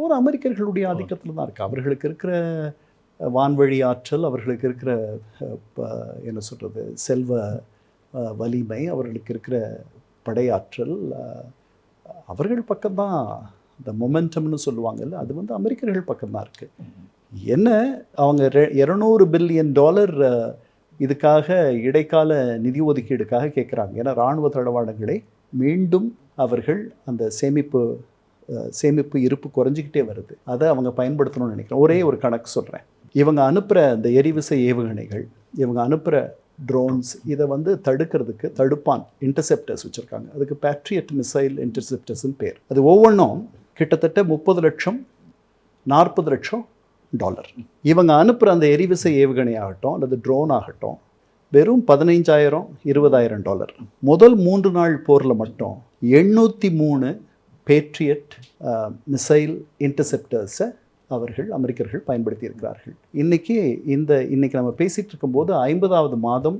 ஒரு அமெரிக்கர்களுடைய ஆதிக்கத்தில் தான் இருக்குது. அவர்களுக்கு இருக்கிற வான்வழி ஆற்றல், அவர்களுக்கு இருக்கிற என்ன சொல்கிறது செல்வ வலிமை, அவர்களுக்கு இருக்கிற படையாற்றல், அவர்கள் பக்கம்தான் இந்த மொமெண்டம்னு சொல்லுவாங்கல்ல, அது வந்து அமெரிக்கர்கள் பக்கம்தான் இருக்குது. என்ன அவங்க $200 பில்லியன் இதுக்காக இடைக்கால நிதி ஒதுக்கீடுக்காக கேட்குறாங்க. ஏன்னா இராணுவ தளவாடங்களை மீண்டும் அவர்கள் அந்த சேமிப்பு இருப்பு குறைஞ்சிக்கிட்டே வருது. அதை அவங்க பயன்படுத்தணும்னு நினைக்கிறேன். ஒரே ஒரு கணக்கு சொல்கிறேன். இவங்க அனுப்புகிற இந்த எரிவிசை ஏவுகணைகள், இவங்க அனுப்புகிற ட்ரோன்ஸ், இதை வந்து தடுக்கிறதுக்கு தடுப்பான் இன்டர்செப்டர்ஸ் வச்சுருக்காங்க. அதுக்கு பேட்ரியட் மிசைல் இன்டர்செப்டர்ஸ்ன்னு பேர். அது ஒவ்வொன்றும் கிட்டத்தட்ட 30 லட்சம் $40 லட்சம். இவங்க அனுப்புகிற அந்த எரிவிசை ஏவுகணை ஆகட்டும் அல்லது ட்ரோன் ஆகட்டும் வெறும் $15,000-20,000. முதல் 3 நாள் போரில் மட்டும் 803 பேட்ரியட் மிசைல் இன்டர்செப்டர்ஸை அமெரிக்கர்கள் பயன்படுத்தி இருக்கிறார்கள். இன்னைக்கு நம்ம பேசிகிட்டு இருக்கும்போது 50வது மாதம்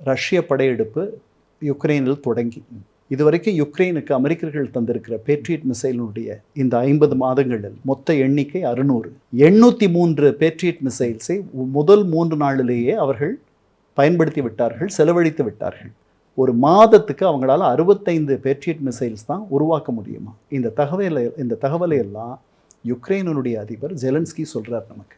ரஷ்ய படையெடுப்பு யுக்ரைனில் தொடங்கி இதுவரைக்கும் யுக்ரைனுக்கு அமெரிக்கர்கள் தந்திருக்கிற பேட்ரியட் மிசைலினுடைய இந்த 50 மாதங்களில் மொத்த எண்ணிக்கை 600. 803 பேட்ரியட் மிசைல்ஸை முதல் 3 நாளிலேயே அவர்கள் பயன்படுத்தி விட்டார்கள், செலவழித்து விட்டார்கள். ஒரு மாதத்துக்கு அவங்களால 65 பேட்ரியட் மிசைல்ஸ் தான் உருவாக்க முடியுமா? இந்த தகவலை எல்லாம் யுக்ரைனுடைய அதிபர் ஜெலன்ஸ்கி சொல்கிறார் நமக்கு.